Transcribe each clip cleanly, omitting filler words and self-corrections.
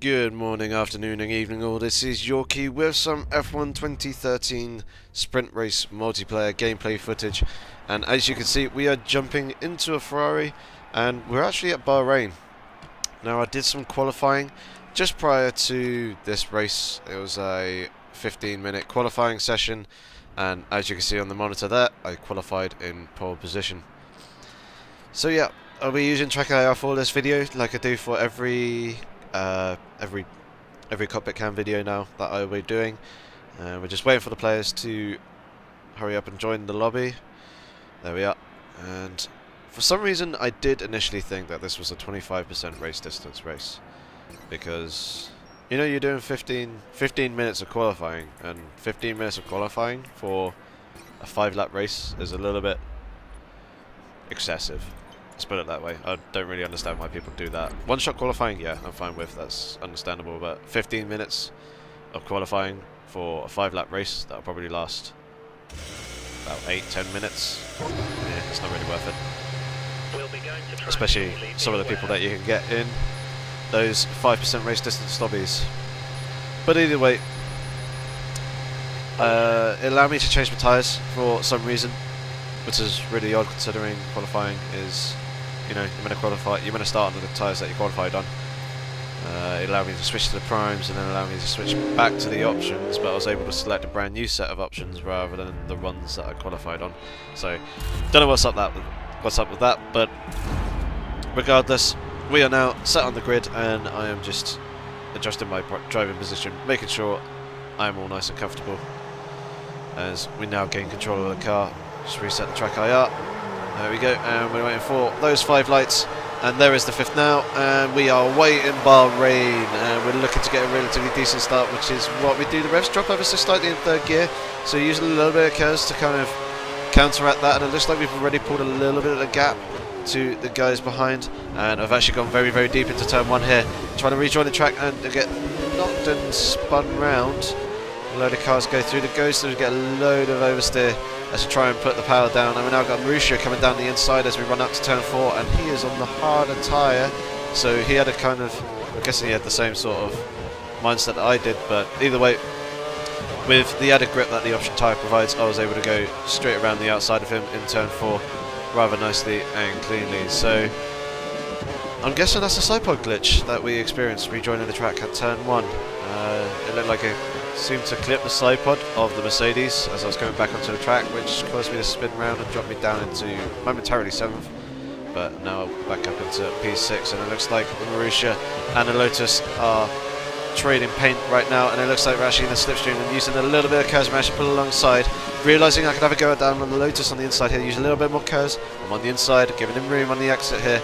Good morning, afternoon and evening all. This is Yorkie with some F1 2013 sprint race multiplayer gameplay footage, and as you can see we are jumping into a Ferrari and we're actually at Bahrain. Now I did some qualifying just prior to this race. It was a 15-minute qualifying session, and as you can see on the monitor there, I qualified in pole position. So yeah, I'll be using TrackIR for this video like I do for every Cockpit cam video now that I will be doing. We're just waiting for the players to hurry up and join the lobby. There we are. And for some reason I did initially think that this was a 25% race distance race, because you know you're doing 15 minutes of qualifying, and 15 minutes of qualifying for a 5-lap race is a little bit excessive. Let's put it that way. I don't really understand why people do that. One-shot qualifying, yeah, I'm fine with. That's understandable. But 15 minutes of qualifying for a 5-lap race, that'll probably last about 8-10 minutes. Yeah, it's not really worth it. Especially some of the people that you can get in those 5% race distance lobbies. But either way, it allowed me to change my tyres for some reason, which is really odd considering qualifying is, you know, you're going to start on the tyres that you qualified on. It allowed me to switch to the primes and then allowed me to switch back to the options, but I was able to select a brand new set of options rather than the runs that I qualified on. So, don't know what's up with that, but regardless, we are now set on the grid and I am just adjusting my driving position, making sure I'm all nice and comfortable as we now gain control of the car. Just reset the TrackIR. There we go, and we're waiting for those 5 lights, and there is the 5th now, and we are away in Bahrain, and we're looking to get a relatively decent start, which is what we do. The revs drop ever so slightly in 3rd gear, so use a little bit of curves to kind of counteract that, and it looks like we've already pulled a little bit of a gap to the guys behind, and I've actually gone very, very deep into turn 1 here, trying to rejoin the track and to get knocked and spun round. A load of cars go through the ghost, so we get a load of oversteer as we try and put the power down. And we've now got Marussia coming down the inside as we run up to turn 4, and he is on the harder tyre, so he had a kind of, I'm guessing he had the same sort of mindset that I did, but either way, with the added grip that the option tyre provides, I was able to go straight around the outside of him in turn 4 rather nicely and cleanly. So I'm guessing that's a side pod glitch that we experienced rejoining the track at turn 1. It looked like it seemed to clip the side pod of the Mercedes as I was going back onto the track, which caused me to spin around and drop me down into momentarily 7th, but now back up into P6, and it looks like Marussia and the Lotus are trading paint right now, and it looks like we're actually in the slipstream and using a little bit of curves. I'm actually pull alongside, realising I could have a go down on the Lotus on the inside here, use a little bit more curves. I'm on the inside, giving him room on the exit here,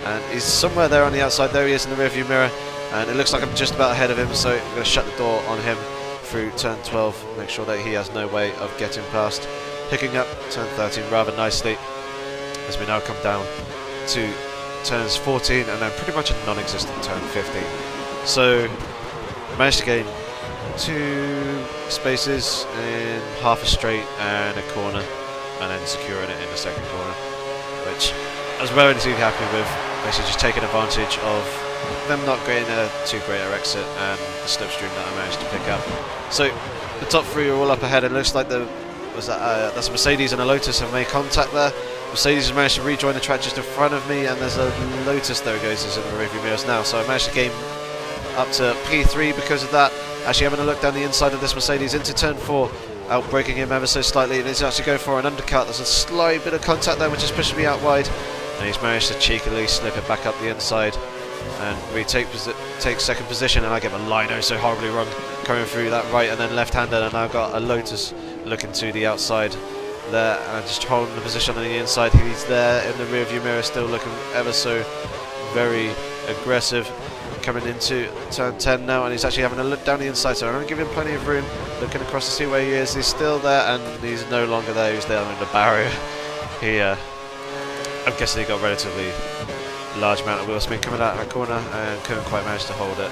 and he's somewhere there on the outside. There he is in the rearview mirror, and it looks like I'm just about ahead of him, so I'm going to shut the door on him through turn 12, make sure that he has no way of getting past. Picking up turn 13 rather nicely as we now come down to turns 14 and then pretty much a non-existent turn 15. So managed to gain 2 spaces in half a straight and a corner, and then securing it in the 2nd corner, which I was relatively happy with, basically just taking advantage of them not getting a too great an exit and the slipstream that I managed to pick up. So the top 3 are all up ahead. It looks like that's a Mercedes and a Lotus have made contact there. Mercedes has managed to rejoin the track just in front of me, and there's a Lotus, there it goes, is in the rearview mirrors now. So I managed to gain up to P3 because of that. Actually having a look down the inside of this Mercedes into turn 4, out braking him ever so slightly, and he's actually going for an undercut. There's a slight bit of contact there which is pushing me out wide, and he's managed to cheekily slip it back up the inside and retake take 2nd position, and I get my line so horribly wrong coming through that right and then left-hander, and I've got a Lotus looking to the outside there, and I'm just holding the position on the inside. He's there in the rear view mirror still looking ever so very aggressive, coming into turn 10 now, and he's actually having a look down the inside, so I'm going to give him plenty of room, looking across to see where he is. He's still there, and he's no longer there. He's there in the barrier. I'm guessing he got relatively large amount of wheel spin coming out of that corner and couldn't quite manage to hold it,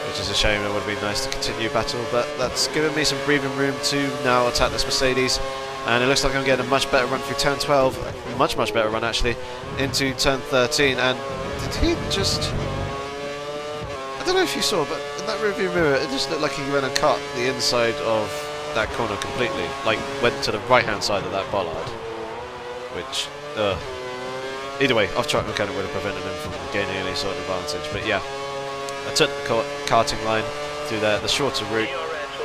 which is a shame. It would have been nice to continue battle, but that's given me some breathing room to now attack this Mercedes, and it looks like I'm getting a much better run through turn 12, much better run actually, into turn 13, and did he just, I don't know if you saw, but in that rearview mirror, it just looked like he went and cut the inside of that corner completely. Like, went to the right-hand side of that bollard. Which, either way, off-track mechanic would have prevented him from gaining any sort of advantage. But yeah, I took the karting line through there, the shorter route,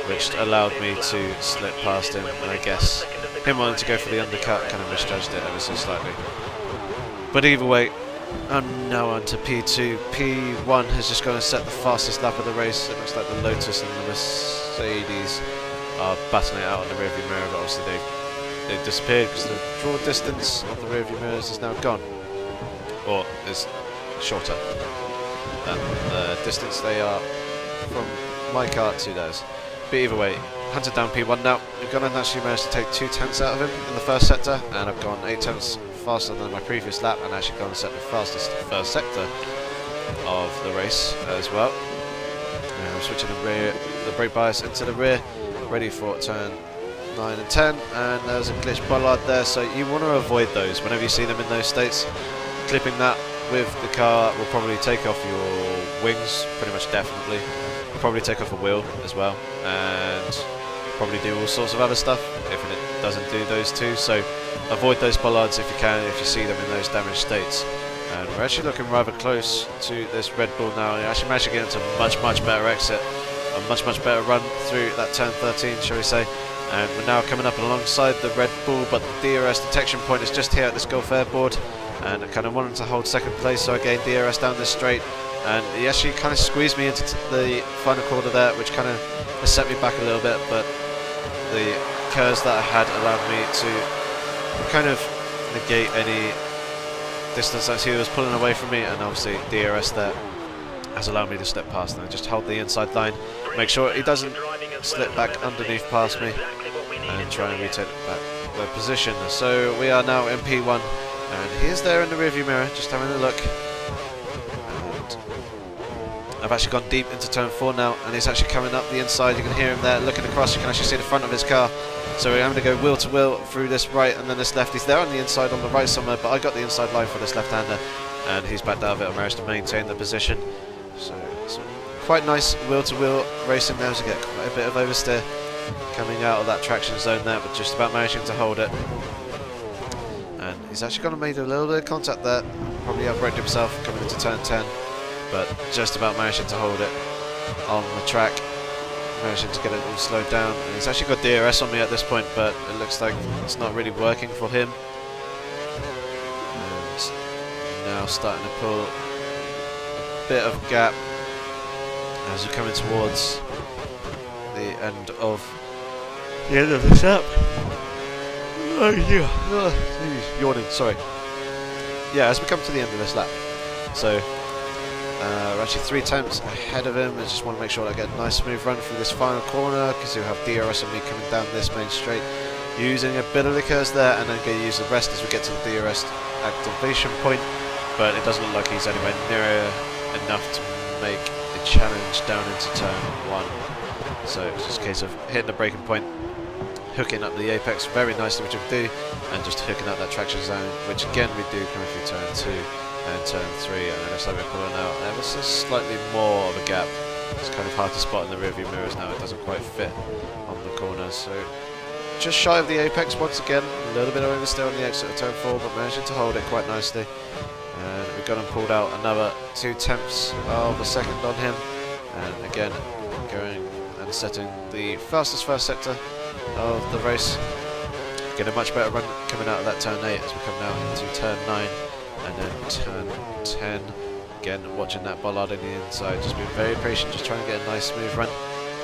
which allowed me to slip past him. And I guess him wanting to go for the undercut kind of misjudged it ever so slightly. But either way, I'm now on to P2. P1 has just gone and set the fastest lap of the race. It looks like the Lotus and the Mercedes are battling it out in the rearview mirror, but obviously they've disappeared because the draw distance of the rearview mirrors is now gone, or is shorter than the distance they are from my car to theirs. But either way, hunted down P1 now. We've gone and actually managed to take 2 tenths out of him in the first sector, and I've gone 8 tenths faster than my previous lap, and actually gone and set the fastest first sector of the race as well. And I'm switching the brake bias into the rear, ready for turn 9 and 10, and there's a glitch bollard there, so you want to avoid those whenever you see them in those states. Clipping that with the car will probably take off your wings, pretty much definitely. Probably take off a wheel as well, and probably do all sorts of other stuff if it doesn't do those two. So avoid those bollards if you can, if you see them in those damaged states. And we're actually looking rather close to this Red Bull now. I actually managed to get into a much better exit, a much better run through that turn 13, shall we say. And we're now coming up alongside the Red Bull, but the DRS detection point is just here at this Gulf Airboard, and I kind of wanted to hold second place, so I gained DRS down this straight. And he actually kind of squeezed me into the final corner there, which kind of set me back a little bit, but the curves that I had allowed me to kind of negate any distance that he was pulling away from me, and obviously DRS there has allowed me to step past and just hold the inside line, make sure he doesn't slip back underneath past me, and try and retake back the position. So we are now in P1, and he is there in the rearview mirror, just having a look. I've actually gone deep into turn 4 now, and he's actually coming up the inside. You can hear him there looking across. You can actually see the front of his car. So we're having to go wheel to wheel through this right and then this left. He's there on the inside on the right somewhere, but I got the inside line for this left-hander, and he's backed out of it and managed to maintain the position. So it's quite nice wheel to wheel racing there to get quite a bit of oversteer coming out of that traction zone there, but just about managing to hold it. And he's actually gone and made a little bit of contact there, probably outbraked himself coming into turn 10. But just about managing to hold it on the track, managing to get it all slowed down. And he's actually got DRS on me at this point, but it looks like it's not really working for him. And now starting to pull a bit of gap as we're coming towards the end of this lap. Oh yeah, yawning. Sorry. Yeah, as we come to the end of this lap, so. We're actually 3 tenths ahead of him. I just want to make sure that I get a nice smooth run through this final corner, because he'll have DRS on me coming down this main straight, using a bit of the curves there, and then going to use the rest as we get to the DRS activation point. But it doesn't look like he's anywhere near enough to make a challenge down into turn 1. So it's just a case of hitting the braking point, hooking up the apex very nicely, which we do, and just hooking up that traction zone, which again we do coming through turn 2. And turn 3, and then it's like we're pulling out ever so slightly more of a gap. It's kind of hard to spot in the rearview mirrors now, it doesn't quite fit on the corner. So just shy of the apex once again, a little bit of oversteer on the exit of turn 4, but managing to hold it quite nicely. And we've gone and pulled out another 2 tenths of a second on him, and again going and setting the fastest first sector of the race. Get a much better run coming out of that turn 8 as we come now into turn 9. And then turn 10, again watching that bollard in the inside, just being very patient, just trying to get a nice smooth run.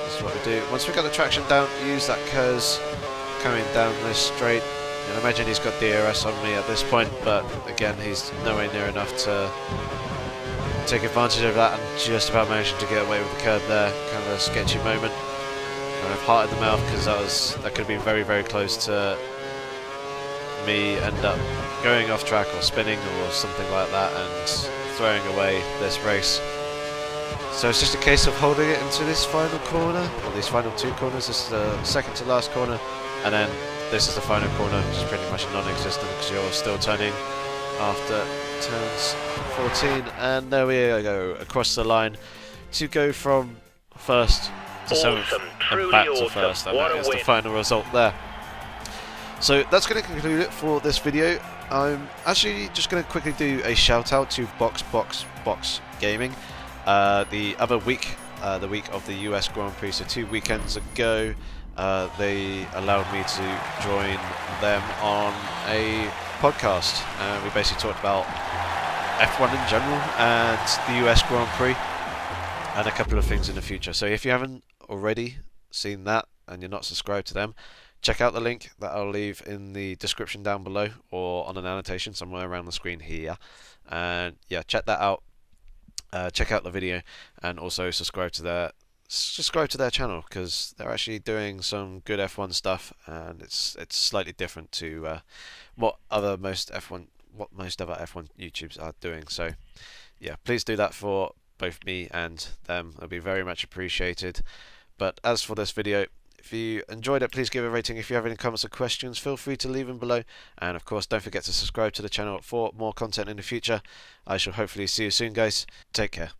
This is what we do. Once we've got the traction down, use that curves coming down this straight. And I imagine he's got DRS on me at this point, but again he's nowhere near enough to take advantage of that, and just about managing to get away with the curb there. Kind of a sketchy moment, kind of heart in the mouth, because that could have been very close to me end up going off track or spinning or something like that and throwing away this race. So it's just a case of holding it into this final corner, or these final 2 corners. This is the second to last corner, and then this is the final corner, which is pretty much non-existent because you're still turning after turns 14. And there we go, across the line to go from first to seventh and back to first, and that is the final result there. So that's going to conclude it for this video. I'm actually just going to quickly do a shout out to Box Gaming. The other week, the week of the US Grand Prix, so 2 weekends ago, they allowed me to join them on a podcast. We basically talked about F1 in general and the US Grand Prix and a couple of things in the future. So if you haven't already seen that and you're not subscribed to them, check out the link that I'll leave in the description down below or on an annotation somewhere around the screen here. And yeah, check that out. Check out the video and also subscribe to their channel, because they're actually doing some good F1 stuff, and it's slightly different to what most other F1 YouTubes are doing. So yeah, please do that for both me and them. It'll be very much appreciated. But as for this video, if you enjoyed it, please give it a rating. If you have any comments or questions, feel free to leave them below. And of course, don't forget to subscribe to the channel for more content in the future. I shall hopefully see you soon, guys. Take care.